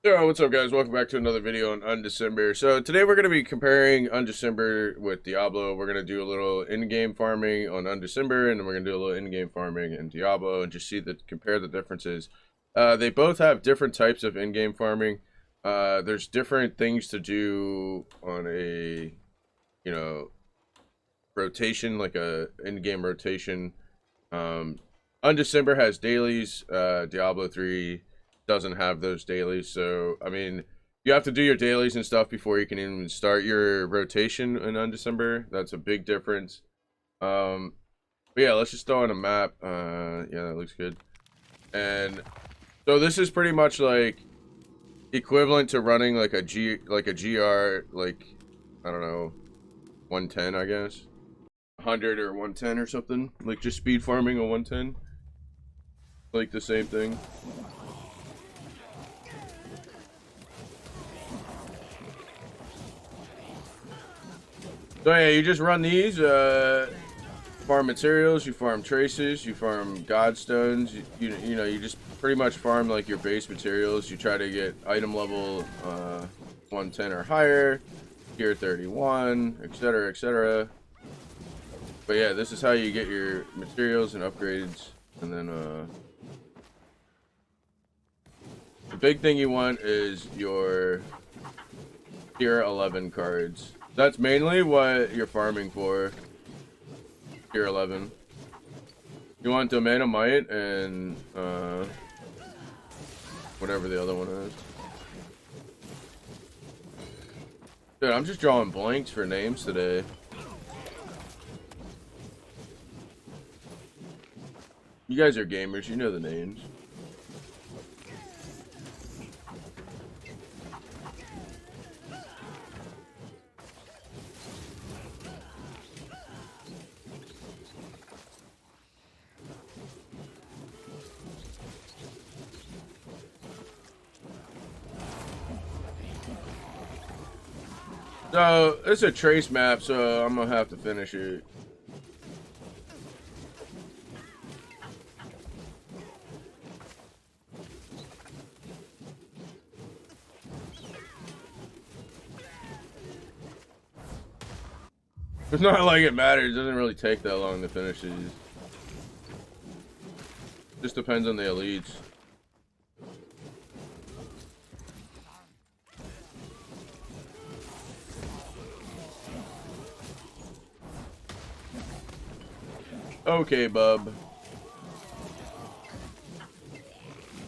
Yo, what's up, guys? Welcome back to another video on Undecember. So today we're going to be comparing Undecember with Diablo. We're going to do a little in-game farming on Undecember, and then we're going to do a little in-game farming in Diablo, and just compare the differences. They both have different types of in-game farming. There's different things to do on a, you know, rotation, like a in-game rotation. Undecember has dailies. Diablo 3 doesn't have those dailies. So, I mean, you have to do your dailies and stuff before you can even start your rotation in Undecember. That's a big difference. But yeah, let's just throw on a map. Yeah, that looks good. And so this is pretty much like equivalent to running like a GR, like, I don't know, 110, I guess. 100 or 110 or something. Like just speed farming a 110. Like the same thing. So yeah, you just run these, farm materials, you farm traces, you farm godstones, you know, you just pretty much farm like your base materials. You try to get item level 110 or higher, tier 31, etc, etc. But yeah, this is how you get your materials and upgrades. And then the big thing you want is your tier 11 cards. That's mainly what you're farming for. Tier 11. You want Domain of Might and whatever the other one is. Dude, I'm just drawing blanks for names today. You guys are gamers, you know the names. So, it's a trace map, so I'm gonna have to finish it. It's not like it matters, it doesn't really take that long to finish these. Just depends on the elites. Okay, bub.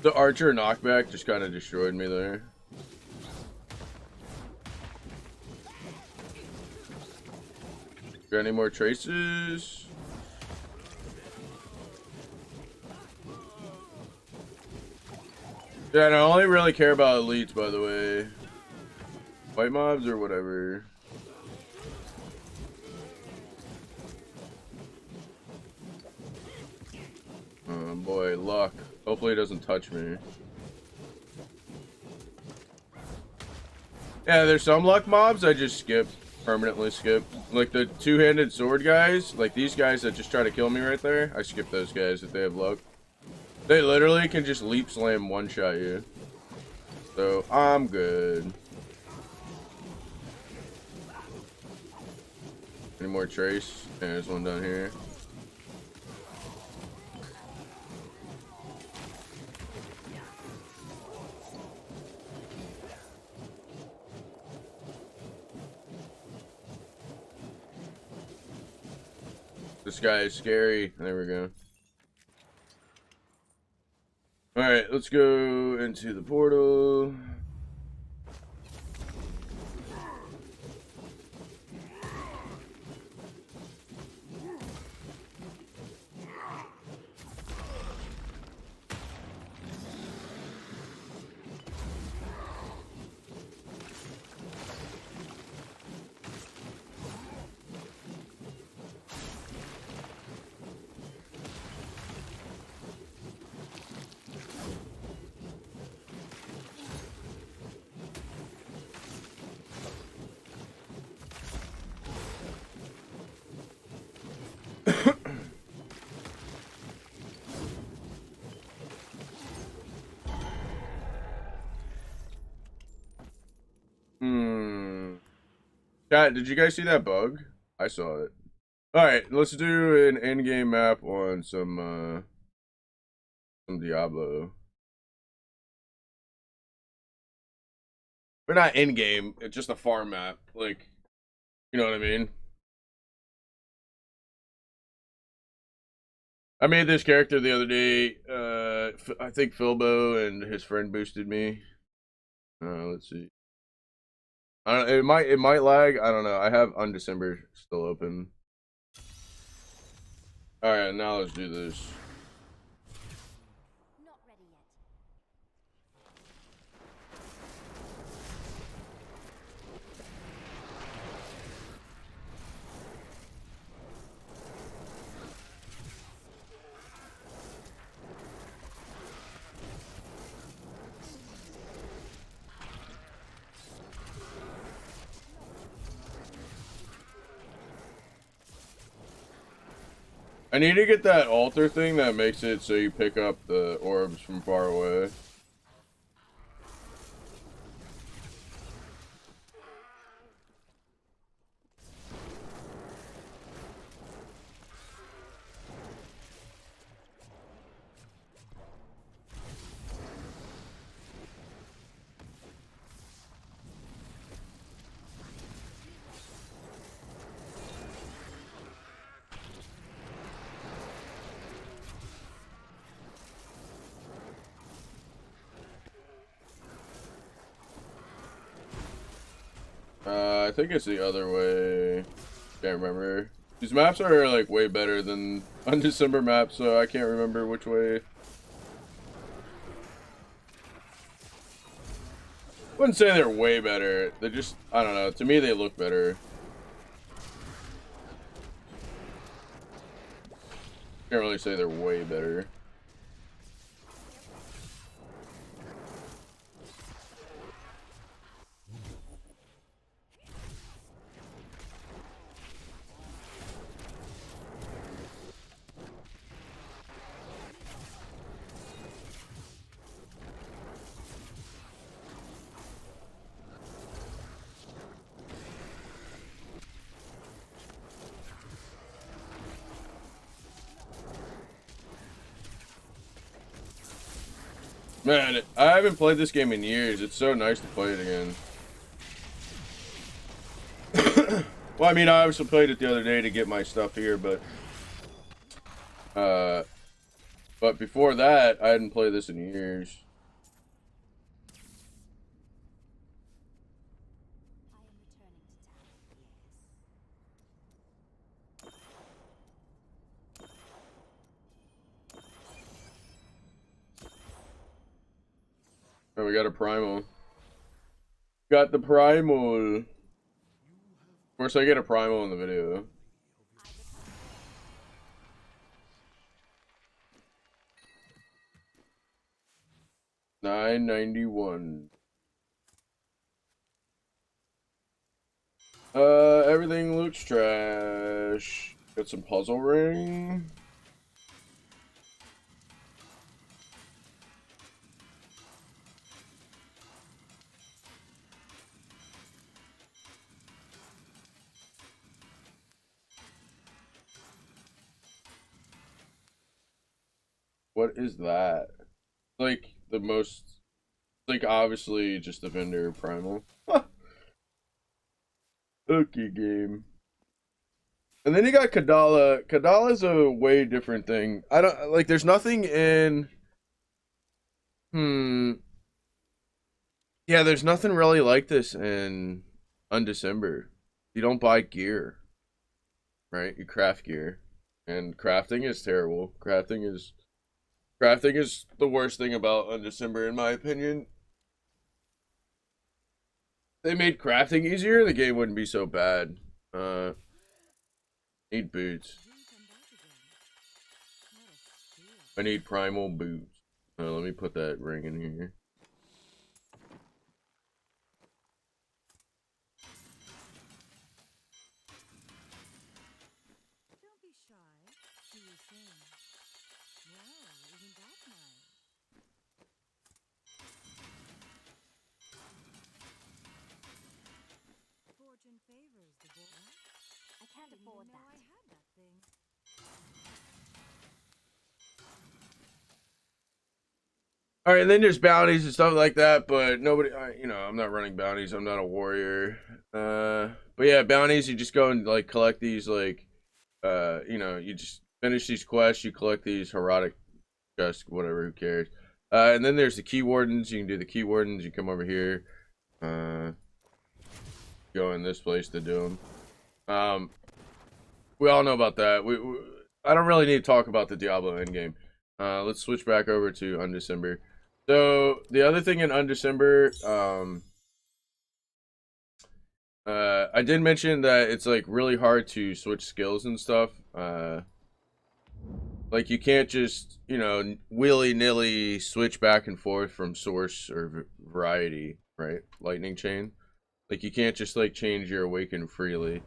The archer knockback just kind of destroyed me there. Got any more traces? Yeah, and I only really care about elites, by the way. White mobs or whatever. Oh boy, luck. Hopefully it doesn't touch me. Yeah, there's some luck mobs I just skip. Permanently skip. Like the two-handed sword guys, like these guys that just try to kill me right there, I skip those guys if they have luck. They literally can just leap slam one-shot you. So, I'm good. Any more trace? Yeah, there's one down here. This guy is scary. There we go. Alright, let's go into the portal. Chat, did you guys see that bug? I saw it. Alright, let's do an in-game map on some Diablo. Or not in-game, it's just a farm map. Like, you know what I mean? I made this character the other day. I think Philbo and his friend boosted me. Let's see. I don't. It might lag. I don't know. I have Undecember still open. All right, now let's do this. Not ready yet. I need to get that altar thing that makes it so you pick up the orbs from far away. I think it's the other way. Can't remember. These maps are like way better than Undecember maps, so I can't remember which way. Wouldn't say they're way better. They're just, I don't know. To me, they look better. Can't really say they're way better. Man, I haven't played this game in years. It's so nice to play it again. Well, I mean, I obviously played it the other day to get my stuff here, but before that, I hadn't played this in years. Oh, we got a primal. Got the primal. Of course, I get a primal in the video. $9.91. Everything looks trash. Got some puzzle ring. What is that? Like the most, like obviously just a vendor primal. Okay, game. And then you got Kadala. Kadala's a way different thing. I don't like. There's nothing in. Hmm. Yeah, there's nothing really like this in Undecember. You don't buy gear, right? You craft gear, and crafting is terrible. Crafting is the worst thing about Undecember, in my opinion. They made crafting easier, the game wouldn't be so bad. Need boots. I need primal boots. Let me put that ring in here. Don't be shy. Do you sing? Wow, isn't that nice? Fortune favors All right, and then there's bounties and stuff like that, but nobody, I'm not running bounties. I'm not a warrior. But yeah, bounties. You just go and like collect these, like, you just finish these quests. You collect these erotic chests, whatever. Who cares? And then there's the key wardens. You can do the key wardens. You come over here. Uh, go in this place to do them. We all know about that. I don't really need to talk about the Diablo endgame. Let's switch back over to Undecember. So the other thing in Undecember, I did mention that it's like really hard to switch skills and stuff. Like you can't just willy nilly switch back and forth from source or variety, right? Lightning chain. Like you can't just like change your awaken freely.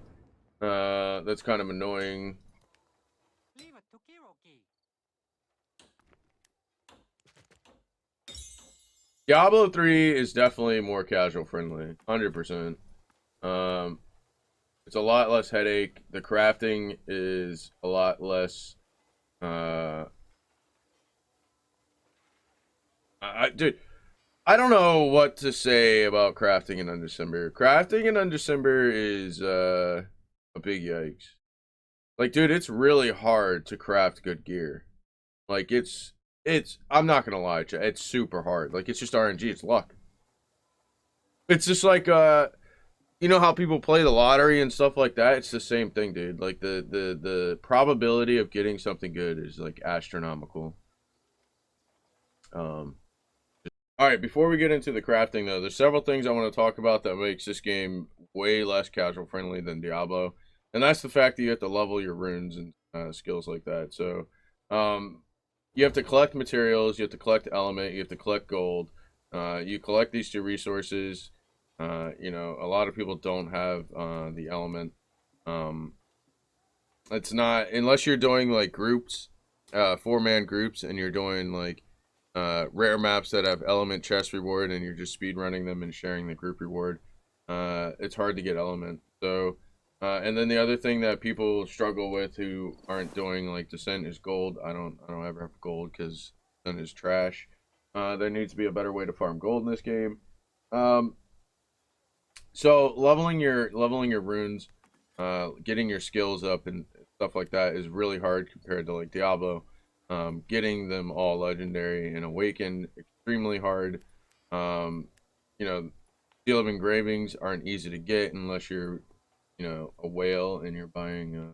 That's kind of annoying. Diablo 3 is definitely more casual friendly, 100%. Um, it's a lot less headache. The crafting is a lot less. Uh, dude, I don't know what to say about crafting in Undecember. Crafting in Undecember is a big yikes. Like, dude, it's really hard to craft good gear. Like, it's. I'm not gonna lie, it's super hard. Like, it's just RNG. It's luck. It's just like you know how people play the lottery and stuff like that? It's the same thing, dude. Like the probability of getting something good is like astronomical. Um all right, before we get into the crafting though, there's several things I want to talk about that makes this game way less casual friendly than Diablo. And that's the fact that you have to level your runes and skills like that. So, um you have to collect materials, you have to collect element, you have to collect gold. You collect these two resources. A lot of people don't have the element. Um, it's not unless you're doing like groups, 4-man groups, and you're doing like rare maps that have element chest reward, and you're just speed running them and sharing the group reward. It's hard to get element. So, and then the other thing that people struggle with who aren't doing like descent is gold. I don't ever have gold because descent is trash. There needs to be a better way to farm gold in this game. Um, so leveling your runes, getting your skills up and stuff like that is really hard compared to like Diablo. Getting them all legendary and awakened extremely hard. Um, you know, Seal of engravings aren't easy to get unless you're a whale and you're buying.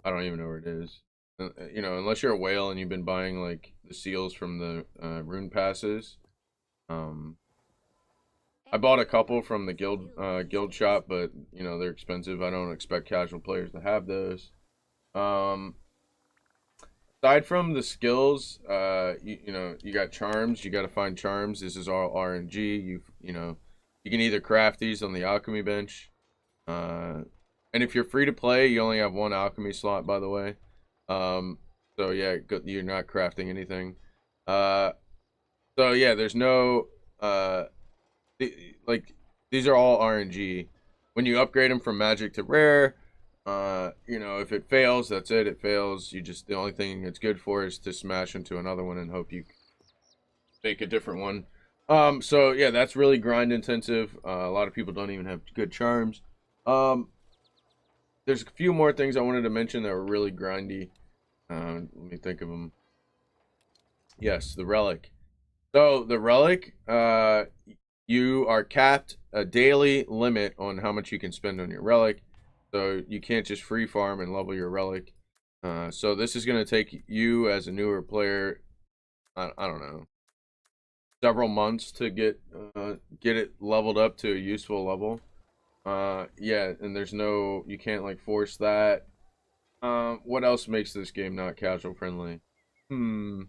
I don't even know where it is. Unless you're a whale and you've been buying like the seals from the rune passes. Um, I bought a couple from the guild shop, but they're expensive. I don't expect casual players to have those. Um, Aside from the skills, you got charms. You got to find charms. This is all RNG. You can either craft these on the alchemy bench, uh, and if you're free to play, you only have one alchemy slot, by the way. Um, so yeah, you're not crafting anything. Uh, so yeah, there's no like these are all RNG. When you upgrade them from magic to rare, if it fails, that's it. It fails. The only thing it's good for is to smash into another one and hope you make a different one. So yeah, that's really grind intensive. A lot of people don't even have good charms. Um, there's a few more things I wanted to mention that were really grindy. Let me think of them. Yes, the relic. So the relic, you are capped a daily limit on how much you can spend on your relic. So you can't just free farm and level your relic. So this is going to take you as a newer player, I don't know, several months to get it leveled up to a useful level. Yeah, and you can't like force that. What else makes this game not casual friendly? Hmm.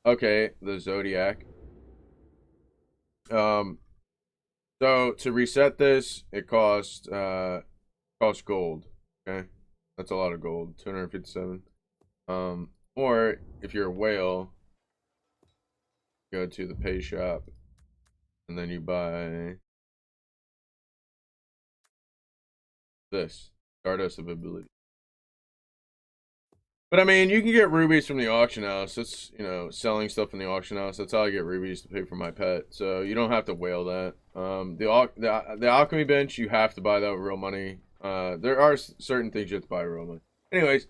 Okay, the Zodiac. Um, So to reset this, it costs gold. Okay, that's a lot of gold, 257. Or if you're a whale, go to the pay shop and then you buy this Stardust of Ability. But I mean, you can get rubies from the auction house. That's, you know, selling stuff in the auction house. That's how I get rubies to pay for my pet. So you don't have to whale that. The alchemy bench, you have to buy that with real money. There are certain things you have to buy with real money. Anyways,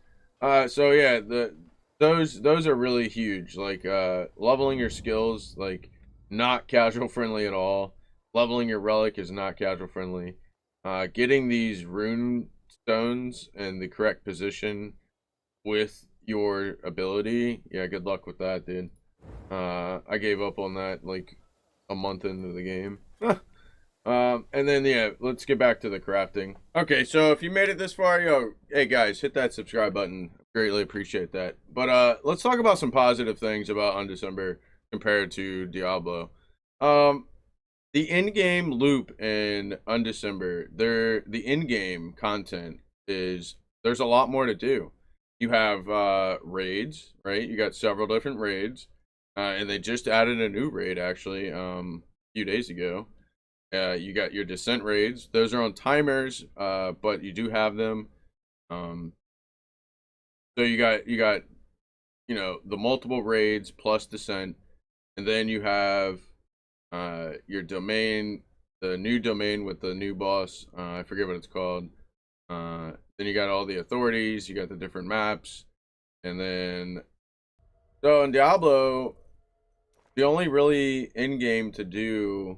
so yeah, those are really huge. Like leveling your skills, like not casual friendly at all. Leveling your relic is not casual friendly. Getting these rune stones in the correct position with your ability, yeah, good luck with that, dude. I gave up on that like a month into the game. And then yeah, let's get back to the crafting. Okay, so if you made it this far, yo, hey guys, hit that subscribe button. Greatly appreciate that. But let's talk about some positive things about Undecember compared to Diablo. Um, the in-game loop in Undecember, the in-game content is there's a lot more to do. You have raids, right? You got several different raids, and they just added a new raid actually a few days ago. You got your descent raids; those are on timers, but you do have them. Um, so you got you know the multiple raids plus descent, and then you have your domain, the new domain with the new boss. I forget what it's called. Then you got all the authorities. You got the different maps, and then so in Diablo, the only really in game to do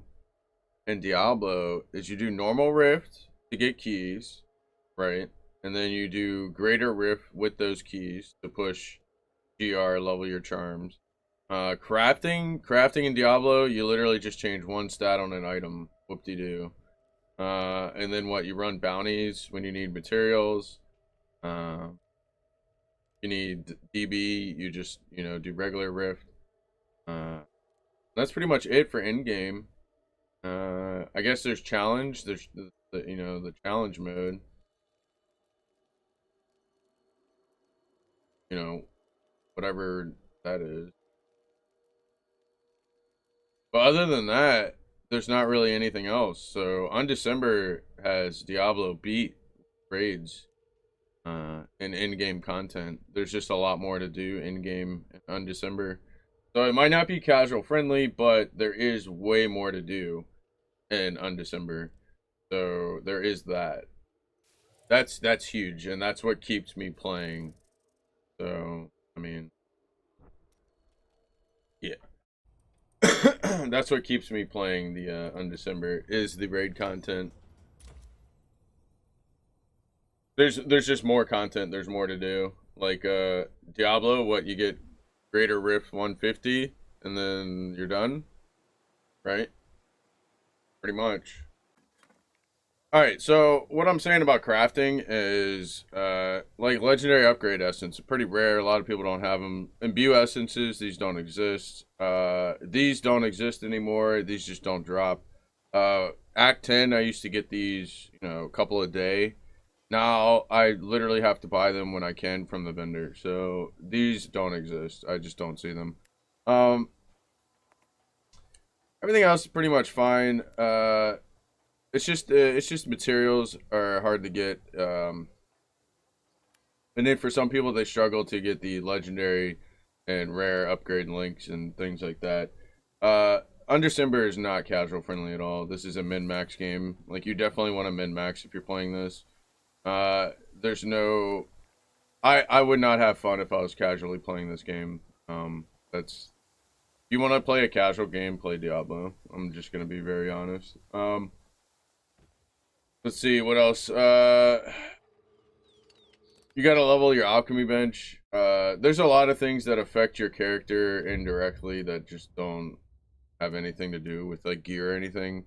in Diablo is you do normal rift to get keys, right? And then you do greater rift with those keys to push GR, level your charms. Crafting in Diablo, you literally just change one stat on an item. Whoop-de-doo. And then what? You run bounties when you need materials. Uh, you need DB, you just, you know, do regular rift. That's pretty much it for in game. I guess there's challenge. There's the you know the challenge mode. You know, whatever that is. But other than that, there's not really anything else. So Undecember has Diablo beat raids and in-game content. There's just a lot more to do in-game Undecember. So it might not be casual friendly, but there is way more to do in Undecember. So there is that. That's huge, and that's what keeps me playing. So I mean, yeah. That's what keeps me playing the Undecember is the raid content. There's just more content. There's more to do. Like Diablo, what you get Greater Rift 150 and then you're done, right? Pretty much. All right, so what I'm saying about crafting is like legendary upgrade essence, pretty rare. A lot of people don't have them. Imbue essences, these don't exist. These don't exist anymore. These just don't drop. Act 10, I used to get these, you know, a couple a day. Now I literally have to buy them when I can from the vendor. So these don't exist. I just don't see them. Um, Everything else is pretty much fine. It's just materials are hard to get. And then for some people they struggle to get the legendary and rare upgrade links and things like that. Undecember is not casual friendly at all. This is a min max game. Like you definitely want to min max if you're playing this. There's no I would not have fun if I was casually playing this game. That's if you want to play a casual game, play Diablo. I'm just gonna be very honest. Let's see what else. You gotta level your alchemy bench. There's a lot of things that affect your character indirectly that just don't have anything to do with like gear or anything.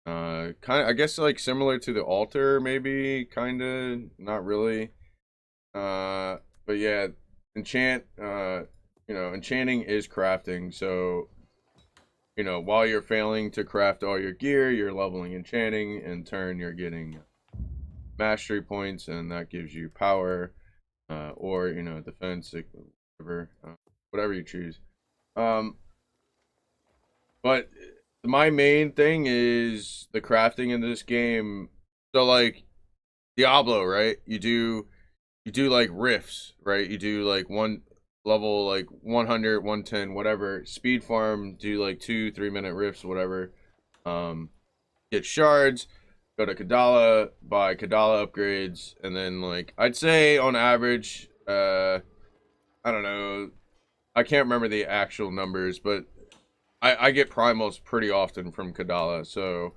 Kind of, I guess like similar to the altar, maybe, kind of, not really. But yeah, enchant. You know, enchanting is crafting. So you know, while you're failing to craft all your gear, you're leveling enchanting. In turn, you're getting mastery points, and that gives you power, or you know, defense, whatever you choose. Um, but my main thing is the crafting in this game. So like Diablo, right? You do you do like rifts, right? You do like one level, like 100, 110, whatever. Speed farm, do like 2-3 minute rifts, whatever. Get shards, go to Kadala, buy Kadala upgrades, and then like I'd say on average, I don't know, I can't remember the actual numbers, but I get primals pretty often from Kadala, so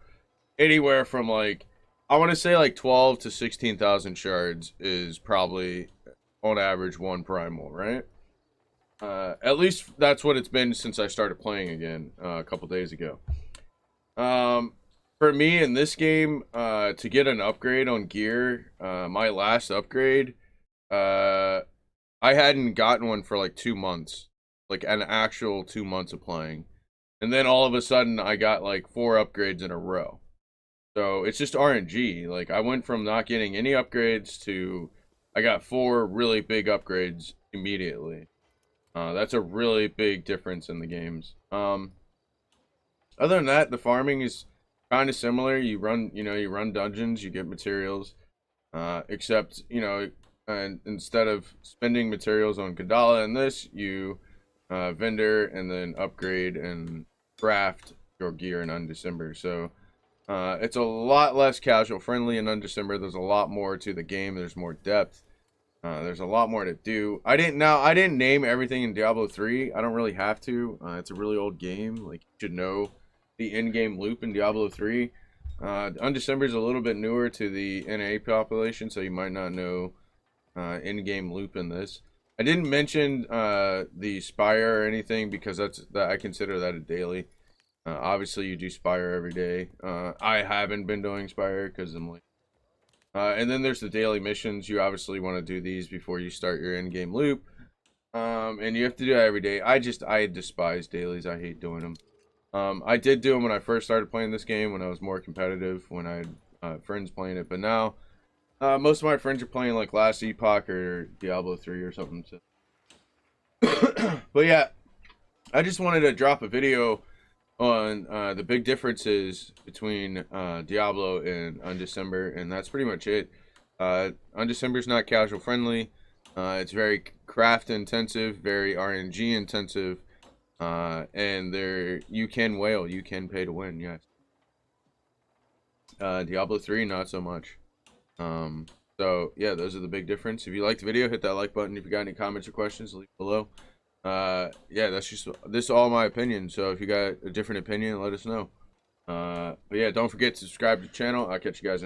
anywhere from like I want to say like 12 to 16,000 shards is probably on average one primal, right? At least that's what it's been since I started playing again a couple days ago. Um, for me in this game, to get an upgrade on gear, my last upgrade, uh, I hadn't gotten one for like 2 months, like an actual 2 months of playing, and then all of a sudden I got like 4 upgrades in a row. So it's just RNG. Like I went from not getting any upgrades to I got 4 really big upgrades immediately. That's a really big difference in the games. Other than that, the farming is kind of similar. You run dungeons, you get materials. Except, and instead of spending materials on Kadala and this, you vendor and then upgrade and craft your gear in Undecember. So it's a lot less casual friendly in Undecember. There's a lot more to the game. There's more depth. There's a lot more to do. I didn't name everything in Diablo 3. I don't really have to. It's a really old game. Like you should know the in-game loop in Diablo 3. Undecember is a little bit newer to the NA population, so you might not know in-game loop in this. I didn't mention the Spire or anything because I consider that a daily. Obviously, you do Spire every day. I haven't been doing Spire because I'm like. And then there's the daily missions. You obviously want to do these before you start your in-game loop. And you have to do that every day. I despise dailies. I hate doing them. I did do them when I first started playing this game, when I was more competitive, when I had friends playing it. But now, most of my friends are playing like Last Epoch or Diablo 3 or something. So. But yeah, I just wanted to drop a video on the big differences between Diablo and Undecember, and that's pretty much it. Undecember is not casual friendly. It's very craft intensive, very RNG intensive, and there you can whale, you can pay to win. Yes. Diablo 3, not so much. So yeah, those are the big difference. If you liked the video, hit that like button. If you got any comments or questions, leave below. Yeah, this is all my opinion, so if you got a different opinion, let us know. But yeah, don't forget to subscribe to the channel. I'll catch you guys in